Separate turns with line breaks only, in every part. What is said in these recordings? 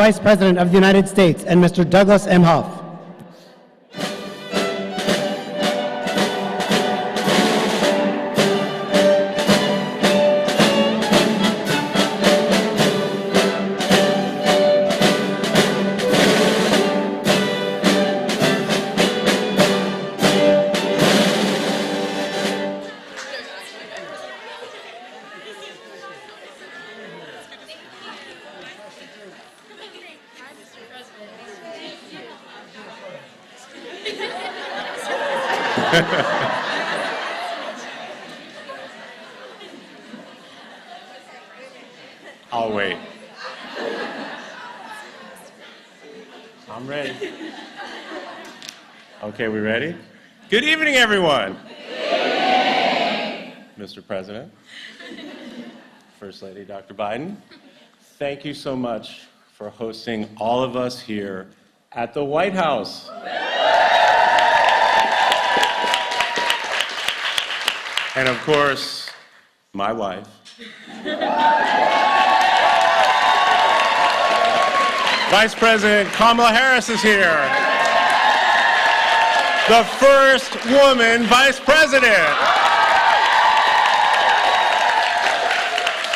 Vice President of the United States, and Mr. Douglas M. Huff.
I'll wait. I'm ready. Okay, we ready? Good evening, everyone. Mr. President, First Lady Dr. Biden, thank you so much for hosting all of us here at the White House. And of course, my wife. Vice President Kamala Harris is here. The first woman vice president.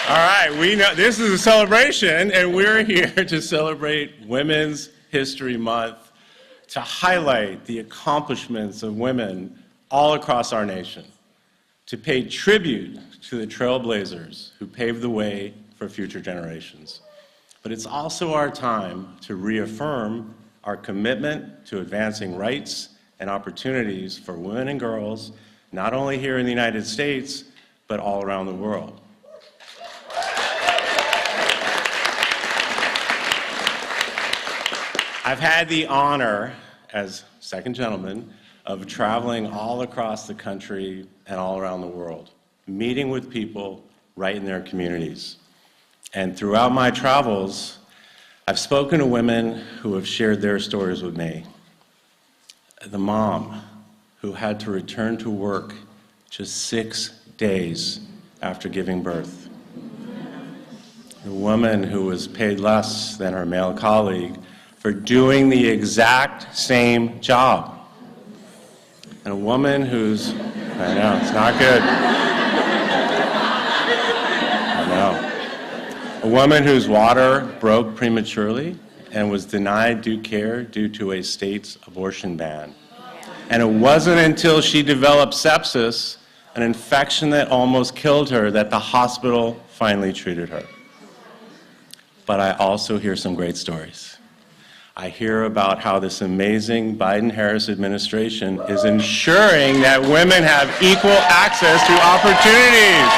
All right, we know this is a celebration, and we're here to celebrate Women's History Month to highlight the accomplishments of women all across our nation, to pay tribute to the trailblazers who paved the way for future generations. But it's also our time to reaffirm our commitment to advancing rights and opportunities for women and girls, not only here in the United States, but all around the world. I've had the honor, as second gentleman, of traveling all across the country and all around the world, meeting with people right in their communities. And throughout my travels, I've spoken to women who have shared their stories with me. The mom who had to return to work just 6 days after giving birth. The woman who was paid less than her male colleague for doing the exact same job. And a woman who's, I know, it's not good. I know. A woman whose water broke prematurely and was denied due care due to a state's abortion ban. And it wasn't until she developed sepsis, an infection that almost killed her, that the hospital finally treated her. But I also hear some great stories. I hear about how this amazing Biden-Harris administration is ensuring that women have equal access to opportunities.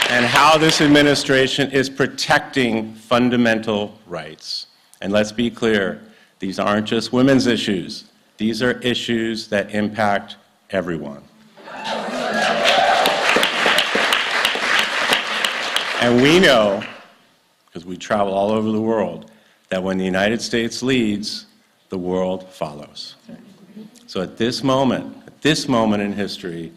And how this administration is protecting fundamental rights. And let's be clear, these aren't just women's issues. These are issues that impact everyone. And we know, because we travel all over the world, that when the United States leads, the world follows. So at this moment in history,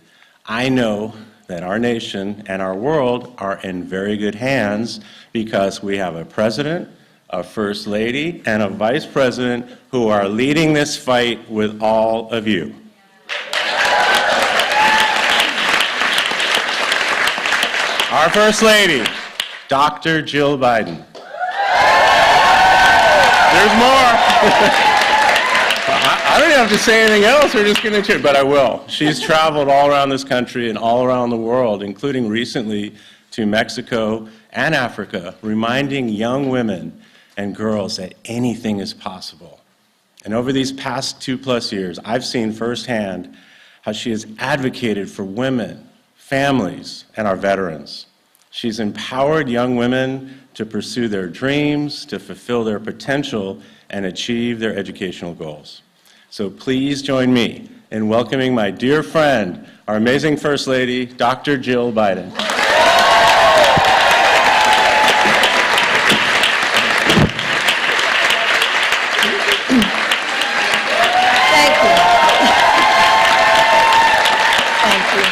I know that our nation and our world are in very good hands because we have a president, a first lady, and a vice president who are leading this fight with all of you. Our first lady, Dr. Jill Biden. There's more. I don't have to say anything else. We're just going to cheer, but I will. She's traveled all around this country and all around the world, including recently to Mexico and Africa, reminding young women and girls that anything is possible. And over these past 2+ years, I've seen firsthand how she has advocated for women, families, and our veterans. She's empowered young women to pursue their dreams, to fulfill their potential, and achieve their educational goals. So please join me in welcoming my dear friend, our amazing First Lady, Dr. Jill Biden.
Thank you. Thank you.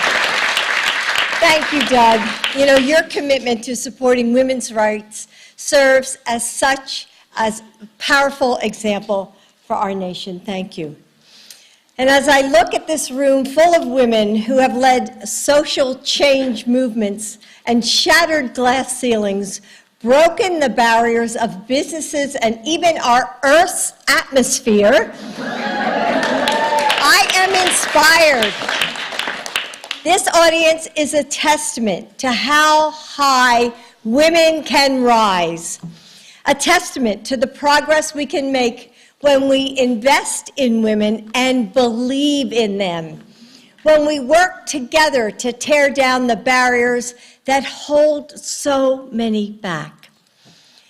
Thank you, Doug. Your commitment to supporting women's rights serves as such a powerful example for our nation. Thank you. And as I look at this room full of women who have led social change movements and shattered glass ceilings, broken the barriers of businesses and even our Earth's atmosphere, I am inspired. This audience is a testament to how high women can rise, a testament to the progress we can make when we invest in women and believe in them, when we work together to tear down the barriers that hold so many back.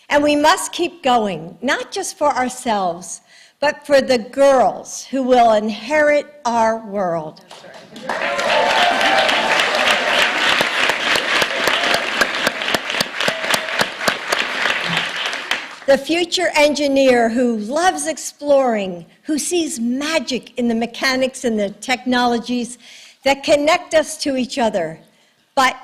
And we must keep going, not just for ourselves, but for the girls who will inherit our world. The future engineer who loves exploring, who sees magic in the mechanics and the technologies that connect us to each other, but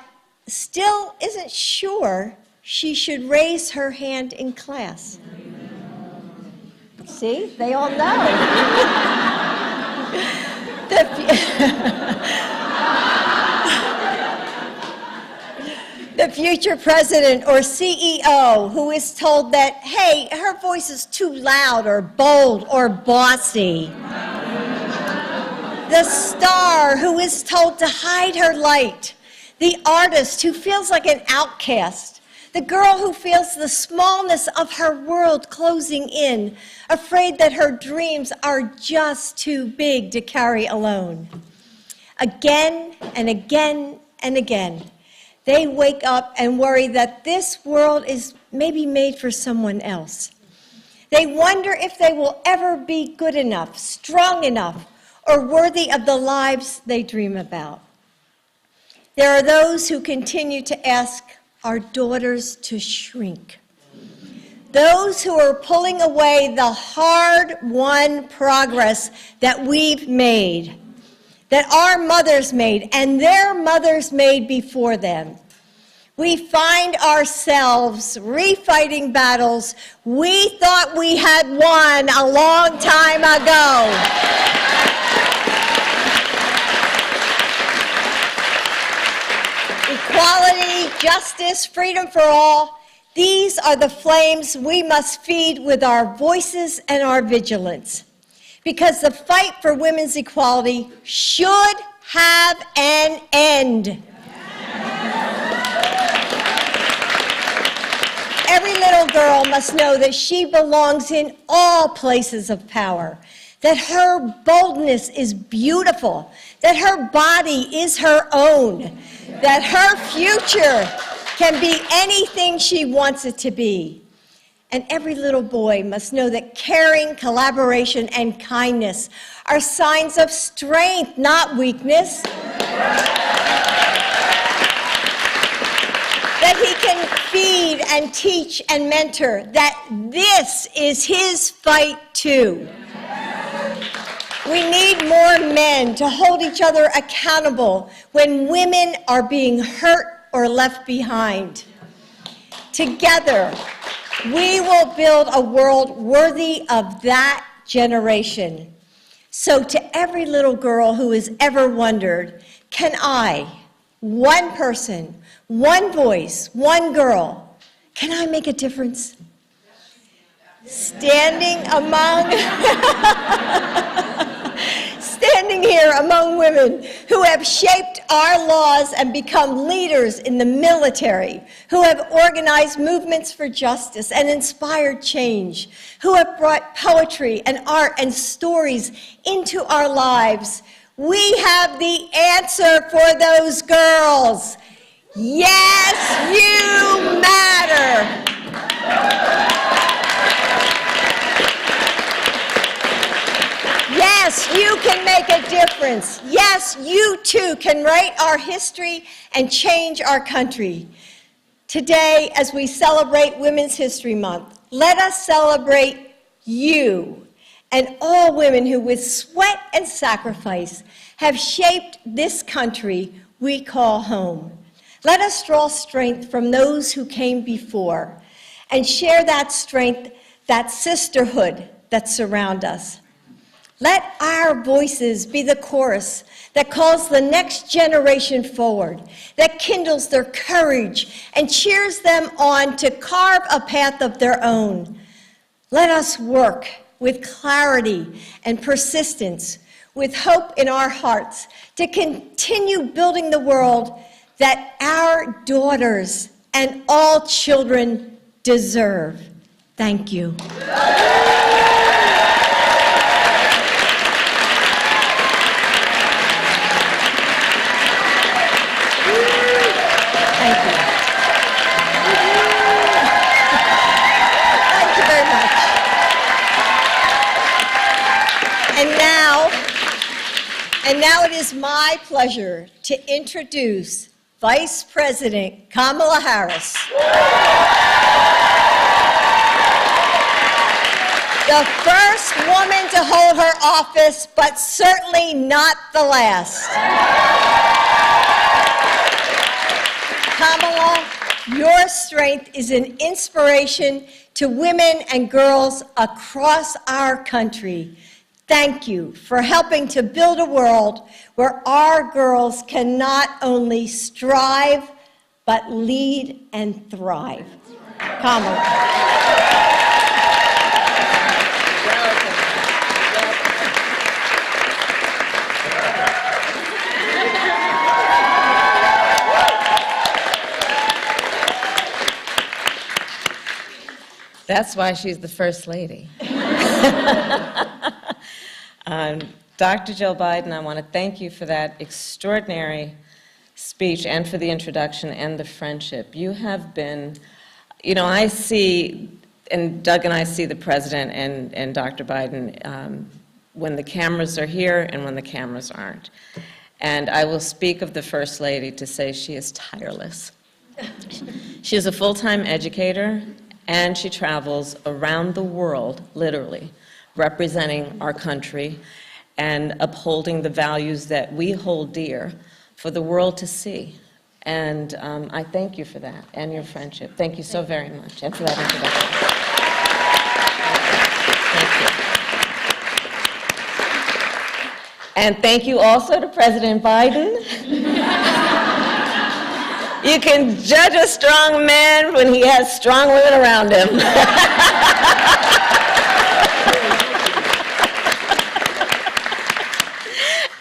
still isn't sure she should raise her hand in class. See, they all know. The future president or CEO who is told that, hey, her voice is too loud or bold or bossy. The star who is told to hide her light. The artist who feels like an outcast. The girl who feels the smallness of her world closing in, afraid that her dreams are just too big to carry alone. Again and again and again, they wake up and worry that this world is maybe made for someone else. They wonder if they will ever be good enough, strong enough, or worthy of the lives they dream about. There are those who continue to ask our daughters to shrink. Those who are pulling away the hard-won progress that we've made, that our mothers made and their mothers made before them. We find ourselves refighting battles we thought we had won a long time ago. Equality, justice, freedom for all, these are the flames we must feed with our voices and our vigilance. Because the fight for women's equality should have an end. Every little girl must know that she belongs in all places of power, that her boldness is beautiful, that her body is her own, that her future can be anything she wants it to be. And every little boy must know that caring, collaboration, and kindness are signs of strength, not weakness. That he can feed and teach and mentor, that this is his fight too. We need more men to hold each other accountable when women are being hurt or left behind. Together, we will build a world worthy of that generation. So to every little girl who has ever wondered, can I, one person, one voice, one girl, can I make a difference? Standing here among women who have shaped our laws and become leaders in the military, who have organized movements for justice and inspired change, who have brought poetry and art and stories into our lives. We have the answer for those girls. Yes, you matter. Yes, you can make a difference. Yes, you too can write our history and change our country. Today, as we celebrate Women's History Month, let us celebrate you and all women who with sweat and sacrifice have shaped this country we call home. Let us draw strength from those who came before and share that strength, that sisterhood that surround us. Let our voices be the chorus that calls the next generation forward, that kindles their courage and cheers them on to carve a path of their own. Let us work with clarity and persistence, with hope in our hearts, to continue building the world that our daughters and all children deserve. Thank you. Thank you. Thank you very much. And now it is my pleasure to introduce Vice President Kamala Harris. The first woman to hold her office, but certainly not the last. Kamala, your strength is an inspiration to women and girls across our country. Thank you for helping to build a world where our girls can not only strive, but lead and thrive. Kamala.
That's why she's the First Lady. Dr. Joe Biden, I want to thank you for that extraordinary speech and for the introduction and the friendship. You have been, I see, and Doug and I see the President and Dr. Biden when the cameras are here and when the cameras aren't. And I will speak of the First Lady to say she is tireless. She is a full-time educator, and she travels around the world, literally, representing our country and upholding the values that we hold dear for the world to see. And I thank you for that and your friendship. Thank you so very much, and for that introduction. Thank you. And thank you also to President Biden. You can judge a strong man when he has strong women around him.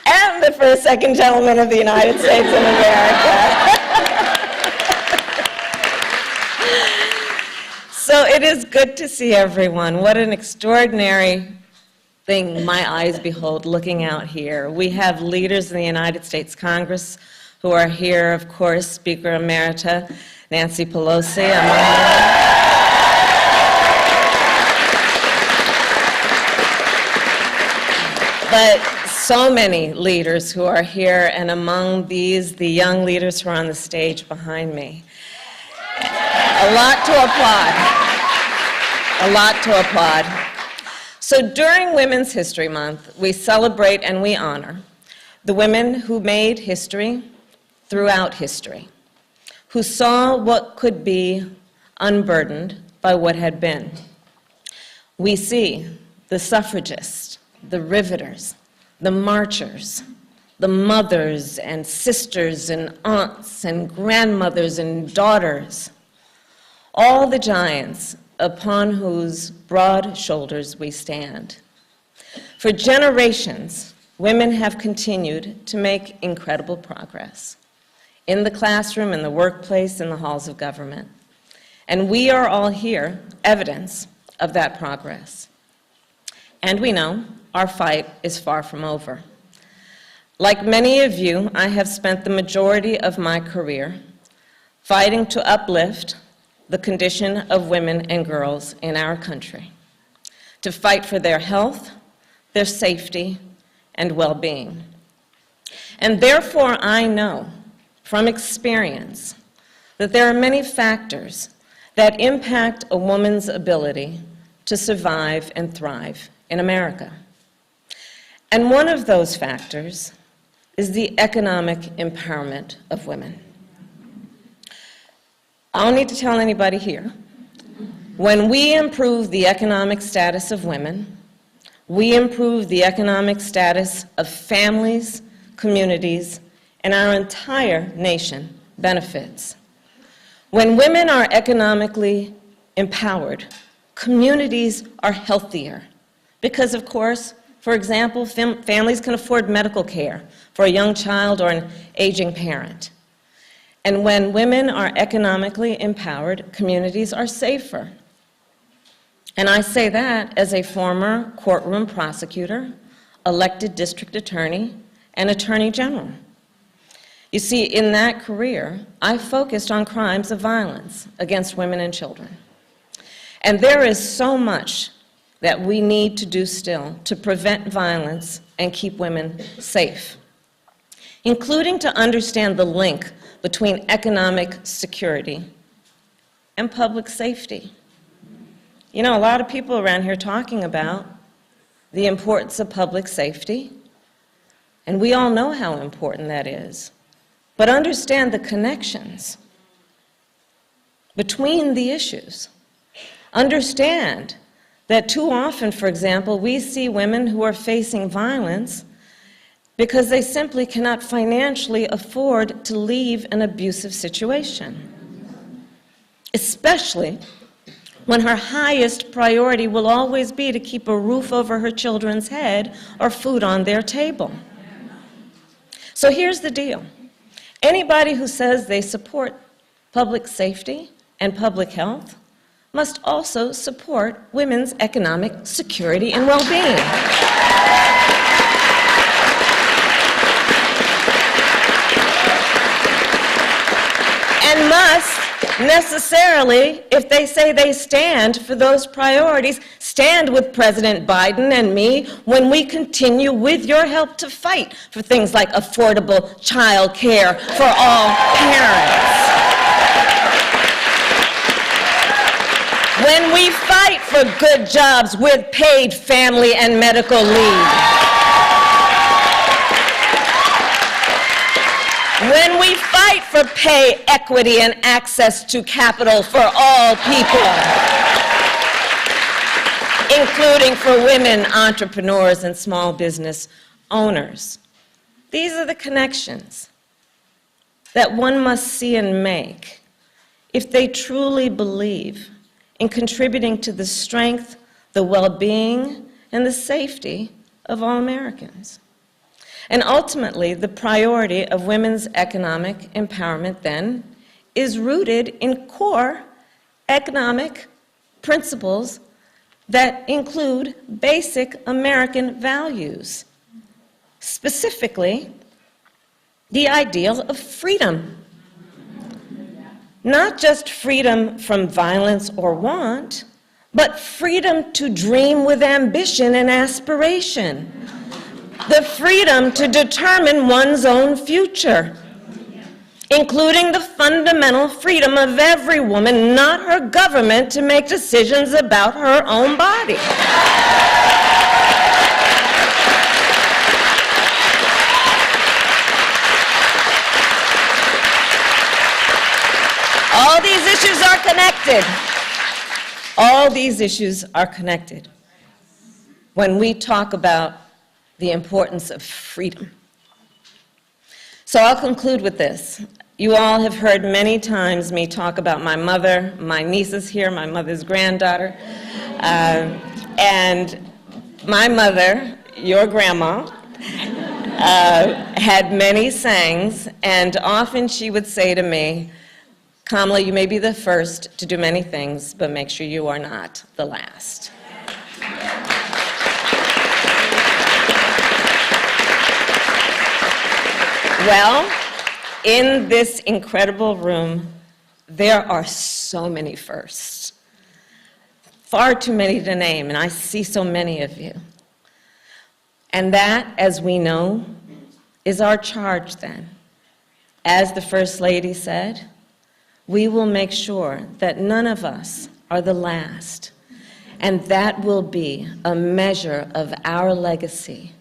And the first, second gentleman of the United States of America. So it is good to see everyone. What an extraordinary thing my eyes behold looking out here. We have leaders in the United States Congress who are here, of course, Speaker Emerita Nancy Pelosi, among them. But so many leaders who are here, and among these, the young leaders who are on the stage behind me. A lot to applaud. A lot to applaud. So during Women's History Month, we celebrate and we honor the women who made history throughout history, who saw what could be unburdened by what had been. We see the suffragists, the riveters, the marchers, the mothers and sisters and aunts and grandmothers and daughters, all the giants upon whose broad shoulders we stand. For generations, women have continued to make incredible progress in the classroom, in the workplace, in the halls of government. And we are all here, evidence of that progress. And we know our fight is far from over. Like many of you, I have spent the majority of my career fighting to uplift the condition of women and girls in our country, to fight for their health, their safety, and well-being. And therefore, I know from experience that there are many factors that impact a woman's ability to survive and thrive in America. And one of those factors is the economic empowerment of women. I don't need to tell anybody here. When we improve the economic status of women, we improve the economic status of families, communities, and our entire nation benefits. When women are economically empowered, communities are healthier. Because, of course, for example, families can afford medical care for a young child or an aging parent. And when women are economically empowered, communities are safer. And I say that as a former courtroom prosecutor, elected district attorney, and attorney general. You see, in that career, I focused on crimes of violence against women and children. And there is so much that we need to do still to prevent violence and keep women safe, including to understand the link between economic security and public safety. You know, a lot of people around here talking about the importance of public safety, and we all know how important that is. But understand the connections between the issues. Understand that too often, for example, we see women who are facing violence because they simply cannot financially afford to leave an abusive situation, especially when her highest priority will always be to keep a roof over her children's head or food on their table. So here's the deal. Anybody who says they support public safety and public health must also support women's economic security and well-being. And must necessarily, if they say they stand for those priorities, stand with President Biden and me when we continue, with your help, to fight for things like affordable child care for all parents. When we fight for good jobs with paid family and medical leave. When we fight for pay equity and access to capital for all people, including for women entrepreneurs and small business owners. These are the connections that one must see and make if they truly believe in contributing to the strength, the well-being, and the safety of all Americans. And ultimately, the priority of women's economic empowerment, then, is rooted in core economic principles that include basic American values, specifically the ideal of freedom. Not just freedom from violence or want, but freedom to dream with ambition and aspiration. The freedom to determine one's own future, including the fundamental freedom of every woman, not her government, to make decisions about her own body. All these issues are connected. All these issues are connected when we talk about the importance of freedom. So I'll conclude with this. You all have heard many times me talk about my mother. My niece is here, my mother's granddaughter. And my mother, your grandma, had many sayings, and often she would say to me, Kamala, you may be the first to do many things, but make sure you are not the last. Well, in this incredible room, there are so many firsts. Far too many to name, and I see so many of you. And that, as we know, is our charge then. As the First Lady said, we will make sure that none of us are the last, and that will be a measure of our legacy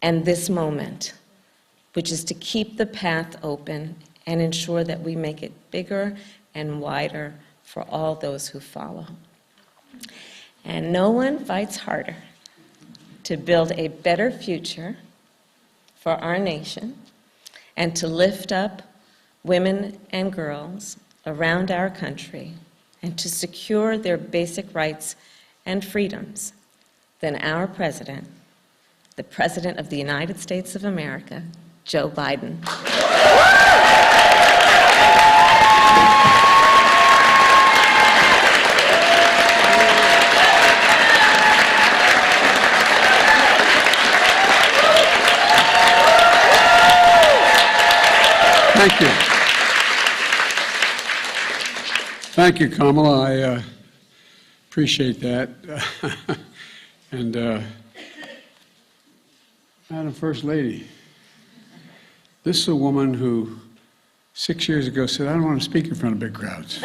and this moment, which is to keep the path open and ensure that we make it bigger and wider for all those who follow. And no one fights harder to build a better future for our nation and to lift up women and girls around our country and to secure their basic rights and freedoms than our president, the President of the United States of America, Joe Biden.
Thank you. Thank you, Kamala. I appreciate that. And Madam First Lady, this is a woman who 6 years ago said, I don't want to speak in front of big crowds.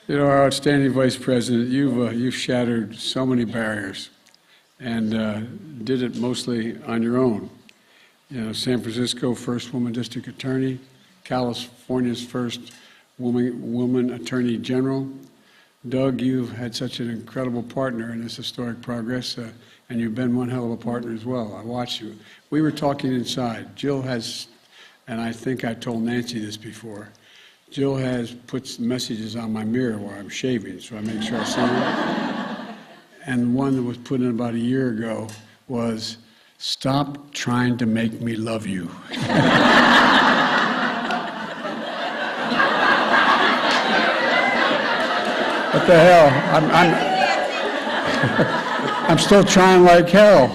You know, our outstanding Vice President, you've shattered so many barriers and did it mostly on your own. You know, San Francisco, first woman district attorney, California's first woman attorney general. Doug, you've had such an incredible partner in this historic progress, and you've been one hell of a partner as well. I watched you. We were talking inside. Jill has, and I think I told Nancy this before, Jill has put messages on my mirror while I'm shaving, so I make sure I see them. And one that was put in about a year ago was, stop trying to make me love you. What the hell? I'm still trying like hell.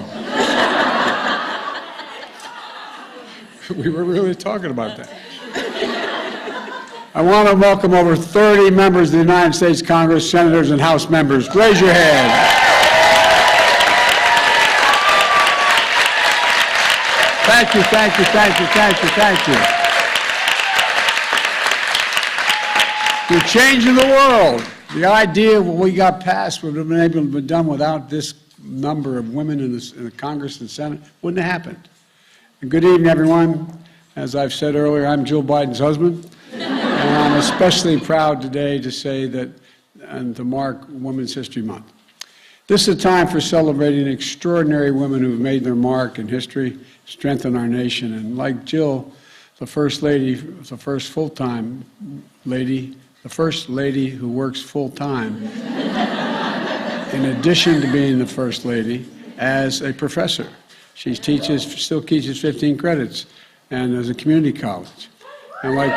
We were really talking about that. I want to welcome over 30 members of the United States Congress, senators, and House members. Raise your hand. Thank you, thank you, thank you, thank you, thank you. You're changing the world. The idea of what we got passed would have been able to be done without this number of women in the Congress and Senate. Wouldn't have happened. And good evening, everyone. As I've said earlier, I'm Jill Biden's husband. And I'm especially proud today to say that, and to mark Women's History Month. This is a time for celebrating extraordinary women who have made their mark in history, strengthened our nation. And like Jill, the First Lady, the first full-time lady, the First Lady who works full-time, in addition to being the First Lady, as a professor. She still teaches 15 credits, and as a community college. And like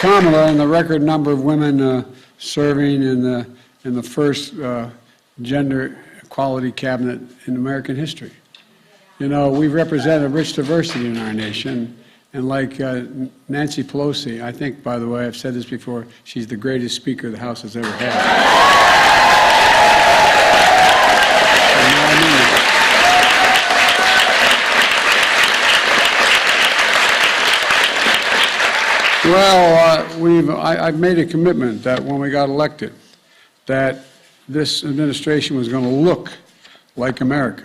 Kamala, and the record number of women serving in the first gender equality cabinet in American history. You know, we represent a rich diversity in our nation, and like Nancy Pelosi, I think, by the way, I've said this before, she's the greatest speaker the House has ever had. And I mean it. Well, I've made a commitment that when we got elected, that this administration was going to look like America.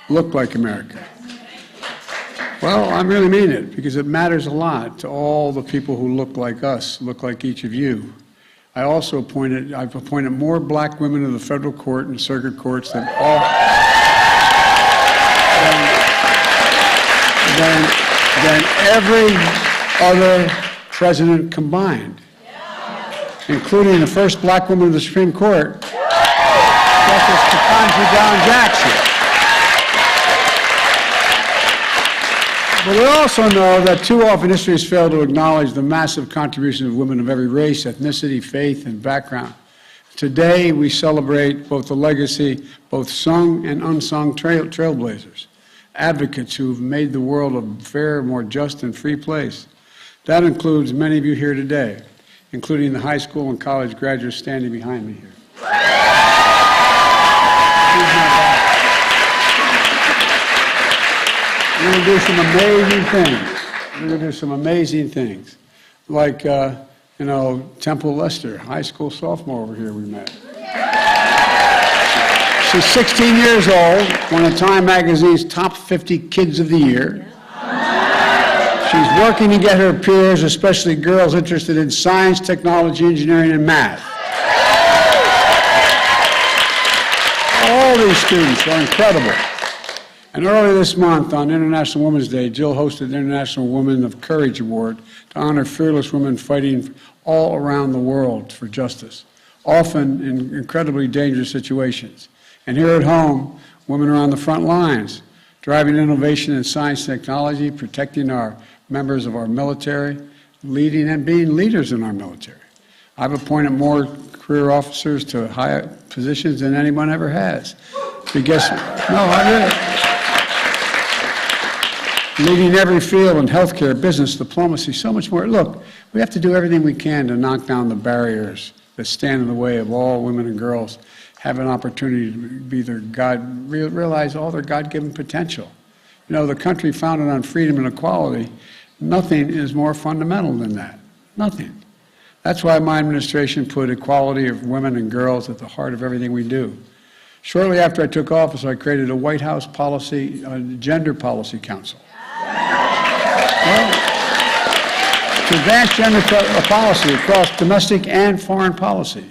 Look like America. Well, I really mean it, because it matters a lot to all the people who look like us, look like each of you. I've appointed more black women to the federal court and circuit courts than every other president combined, including the first black woman in the Supreme Court, Justice Ketanji Brown Jackson. But we also know that too often history has failed to acknowledge the massive contribution of women of every race, ethnicity, faith, and background. Today, we celebrate both the legacy, both sung and unsung trailblazers, advocates who have made the world a fairer, more just, and free place. That includes many of you here today, including the high school and college graduates standing behind me here. We're going to do some amazing things. We're going to do some amazing things. Like, You know, Temple Lester, high school sophomore over here we met. She's 16 years old, one of Time Magazine's top 50 kids of the year. She's working to get her peers, especially girls interested in science, technology, engineering, and math. All these students are incredible. And earlier this month, on International Women's Day, Jill hosted the International Women of Courage Award to honor fearless women fighting all around the world for justice, often in incredibly dangerous situations. And here at home, women are on the front lines, driving innovation in science and technology, protecting our members of our military, leading and being leaders in our military. I've appointed more career officers to higher positions than anyone ever has. Because, no, I really. Leading every field in healthcare, business, diplomacy, so much more. Look, we have to do everything we can to knock down the barriers that stand in the way of all women and girls have an opportunity to be their realize all their God-given potential. You know, the country founded on freedom and equality, nothing is more fundamental than that. Nothing. That's why my administration put equality of women and girls at the heart of everything we do. Shortly after I took office, I created a White House Gender Policy Council. Well, to advance gender policy across domestic and foreign policy.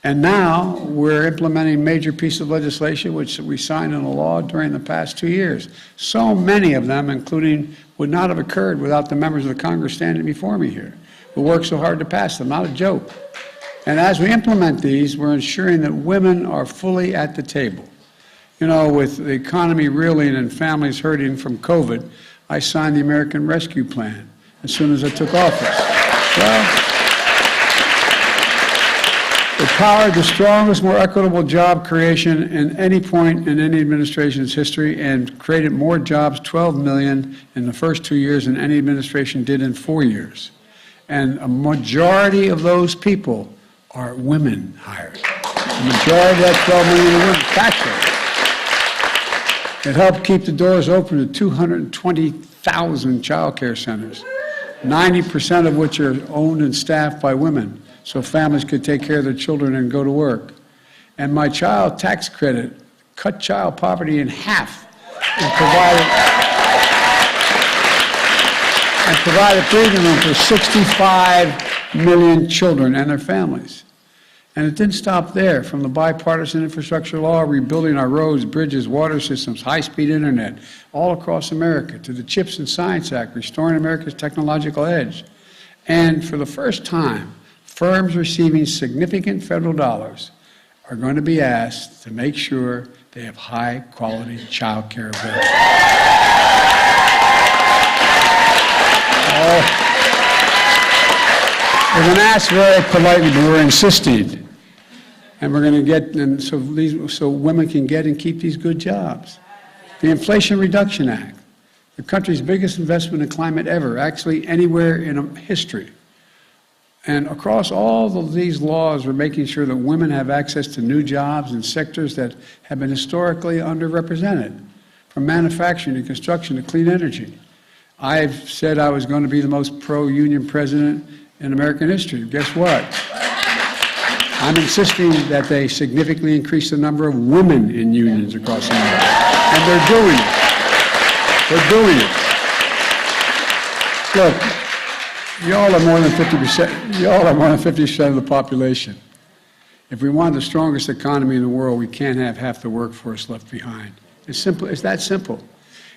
And now we're implementing major pieces of legislation which we signed into law during the past 2 years. So many of them, including, would not have occurred without the members of the Congress standing before me here, who worked so hard to pass them, not a joke. And as we implement these, we're ensuring that women are fully at the table. You know, with the economy reeling and families hurting from COVID, I signed the American Rescue Plan as soon as I took office. Well, it powered the strongest, more equitable job creation in any point in any administration's history and created more jobs, 12 million, in the first 2 years than any administration did in 4 years. And a majority of those people are women hired. The majority of that 12 million are women, factually. It helped keep the doors open to 220,000 child care centers, 90% of which are owned and staffed by women, so families could take care of their children and go to work. And my child tax credit cut child poverty in half and provided breathing room for 65 million children and their families. And it didn't stop there. From the bipartisan infrastructure law, rebuilding our roads, bridges, water systems, high-speed internet, all across America, to the CHIPS and Science Act, restoring America's technological edge. And for the first time, firms receiving significant federal dollars are going to be asked to make sure they have high-quality child care available. We're going to ask very politely, but we're insisting. And we're going to get, and so women can get and keep these good jobs. The Inflation Reduction Act, the country's biggest investment in climate ever, actually anywhere in history. And across all of these laws, we're making sure that women have access to new jobs in sectors that have been historically underrepresented, from manufacturing to construction to clean energy. I've said I was going to be the most pro-union president in American history. Guess what? I'm insisting that they significantly increase the number of women in unions across America. And they're doing it. They're doing it. Look, y'all are more than 50%. Y'all are more than 50% of the population. If we want the strongest economy in the world, we can't have half the workforce left behind. It's simple. It's that simple.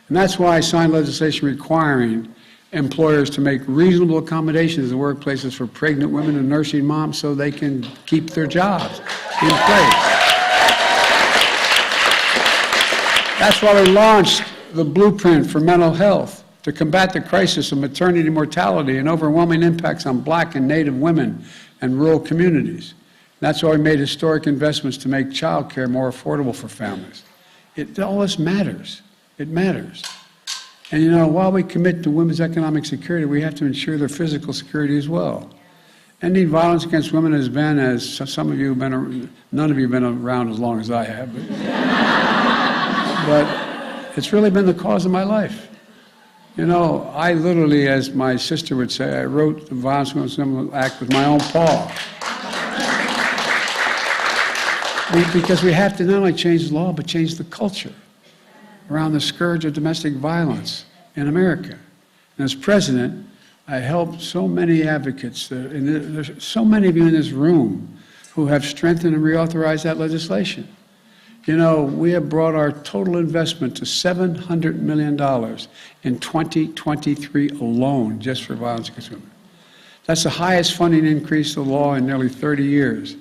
And that's why I signed legislation requiring employers to make reasonable accommodations in workplaces for pregnant women and nursing moms so they can keep their jobs in place. That's why we launched the Blueprint for Mental Health to combat the crisis of maternity mortality and overwhelming impacts on Black and Native women and rural communities. That's why we made historic investments to make child care more affordable for families. All this matters. It matters. And, you know, while we commit to women's economic security, we have to ensure their physical security as well. Ending violence against women has been, as some of you have been, none of you have been around as long as I have, but it's really been the cause of my life. You know, I literally, as my sister would say, I wrote the Violence Against Women Act with my own paw. Because we have to not only change the law, but change the culture around the scourge of domestic violence in America. And as president, I helped so many advocates, there's so many of you in this room who have strengthened and reauthorized that legislation. You know, we have brought our total investment to $700 million in 2023 alone, just for violence against women. That's the highest funding increase to the law in nearly 30 years.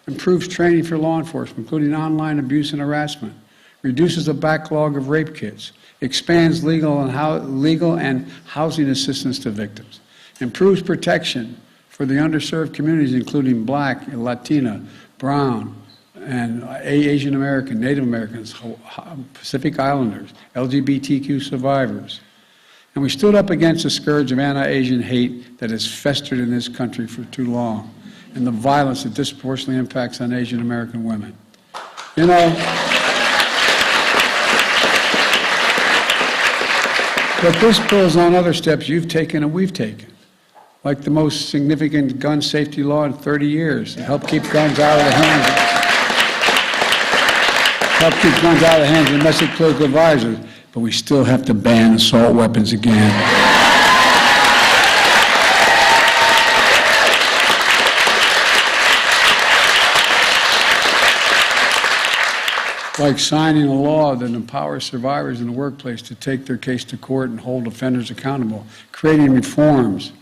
Improves training for law enforcement, including online abuse and harassment. Reduces the backlog of rape kits. Expands legal and housing assistance to victims. Improves protection for the underserved communities, including Black, Latina, Brown, and Asian American, Native Americans, Pacific Islanders, LGBTQ survivors. And we stood up against the scourge of anti-Asian hate that has festered in this country for too long, and the violence that disproportionately impacts on Asian American women. You know, but this builds on other steps you've taken and we've taken, like the most significant gun safety law in 30 years to help keep guns out of the hands of domestic political advisors, but we still have to ban assault weapons again. Like signing a law that empowers survivors in the workplace to take their case to court and hold offenders accountable, creating reforms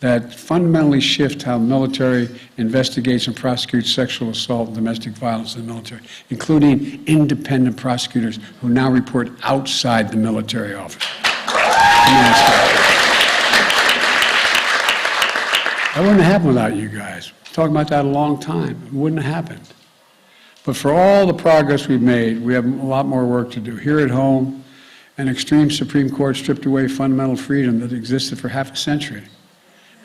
that fundamentally shift how military investigates and prosecutes sexual assault and domestic violence in the military, including independent prosecutors who now report outside the military office. That wouldn't have happened without you guys. We've been talking about that a long time. It wouldn't have happened. But for all the progress we've made, we have a lot more work to do. Here at home, an extreme Supreme Court stripped away fundamental freedom that existed for half a century.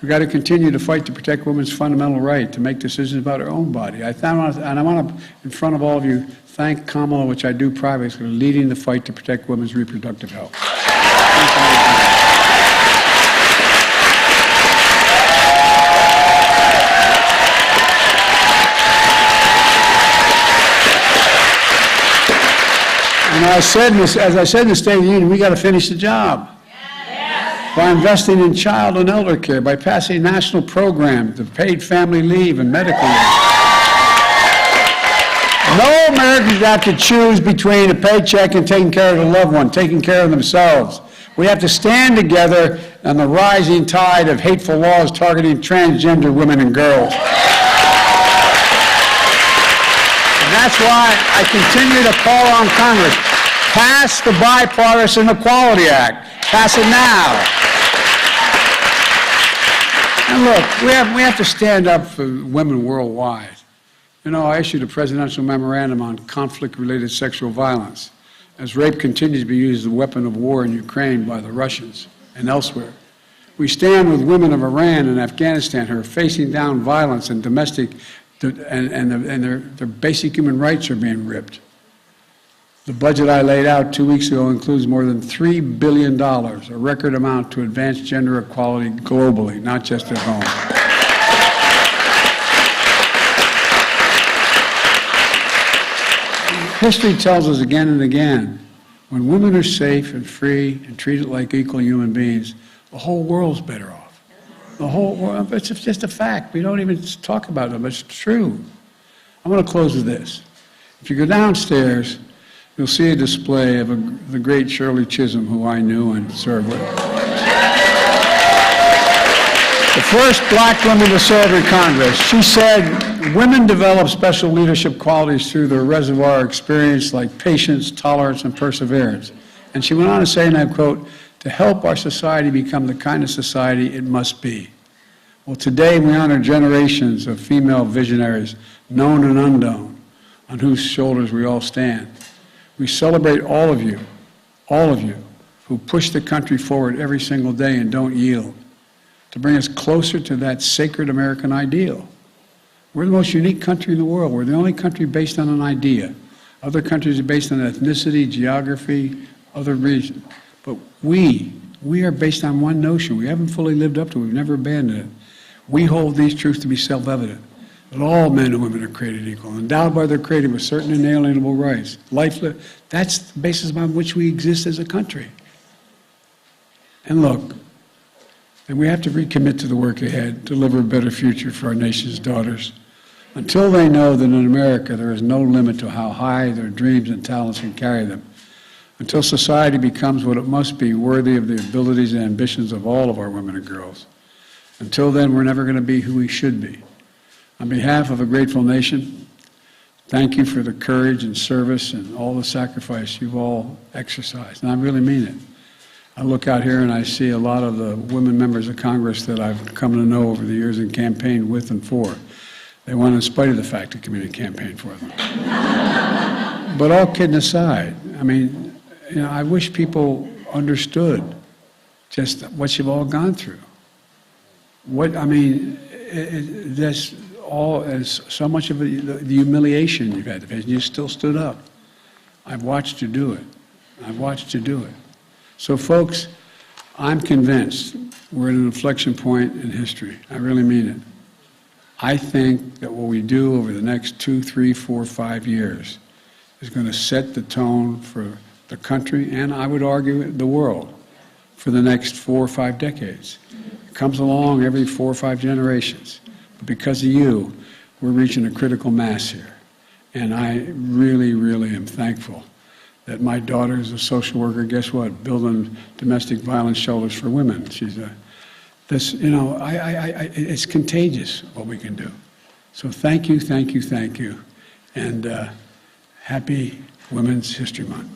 We've got to continue to fight to protect women's fundamental right to make decisions about her own body. I want to, in front of all of you, thank Kamala, which I do privately, for leading the fight to protect women's reproductive health. And as I said in the State of the Union, we got to finish the job. By investing in child and elder care, by passing national programs of paid family leave and medical leave. No Americans have to choose between a paycheck and taking care of a loved one, taking care of themselves. We have to stand together on the rising tide of hateful laws targeting transgender women and girls. And that's why I continue to call on Congress, pass the Bipartisan Equality Act. Pass it now. And look, we have to stand up for women worldwide. You know, I issued a presidential memorandum on conflict-related sexual violence, as rape continues to be used as a weapon of war in Ukraine by the Russians and elsewhere. We stand with women of Iran and Afghanistan who are facing down violence and domestic, and their basic human rights are being ripped. The budget I laid out 2 weeks ago includes more than $3 billion, a record amount to advance gender equality globally, not just at home. History tells us again and again, when women are safe and free and treated like equal human beings, the whole world's better off. The whole world, it's just a fact. We don't even talk about it, but it's true. I'm going to close with this. If you go downstairs, you'll see a display of the great Shirley Chisholm, who I knew and served with. The first black woman to serve in Congress. She said, women develop special leadership qualities through their reservoir experience like patience, tolerance, and perseverance. And she went on to say, and I quote, to help our society become the kind of society it must be. Well, today we honor generations of female visionaries, known and unknown, on whose shoulders we all stand. We celebrate all of you, who push the country forward every single day and don't yield, to bring us closer to that sacred American ideal. We're the most unique country in the world. We're the only country based on an idea. Other countries are based on ethnicity, geography, other reasons. But we We are based on one notion. We haven't fully lived up to it. We've never abandoned it. We hold these truths to be self-evident, that all men and women are created equal, endowed by their Creator with certain inalienable rights. That's the basis upon which we exist as a country. And look, and we have to recommit to the work ahead, deliver a better future for our nation's daughters. Until they know that in America there is no limit to how high their dreams and talents can carry them, until society becomes what it must be, worthy of the abilities and ambitions of all of our women and girls. Until then, we're never going to be who we should be. On behalf of a grateful nation, thank you for the courage and service and all the sacrifice you've all exercised. And I really mean it. I look out here and I see a lot of the women members of Congress that I've come to know over the years and campaigned with and for. They won in spite of the fact the community campaigned for them. But all kidding aside, I mean, you know, I wish people understood just what you've all gone through. That's all, as so much of the humiliation you've had to face, and you still stood up. I've watched you do it. I've watched you do it. So folks, I'm convinced we're at an inflection point in history. I really mean it. I think that what we do over the next 2, 3, 4, 5 years is going to set the tone for the country, and I would argue the world, for the next 4 or 5 decades. It comes along every 4 or 5 generations. But because of you, we're reaching a critical mass here. And I really, really am thankful that my daughter is a social worker, guess what, building domestic violence shelters for women. She's it's contagious what we can do. So thank you, thank you, thank you. And happy Women's History Month.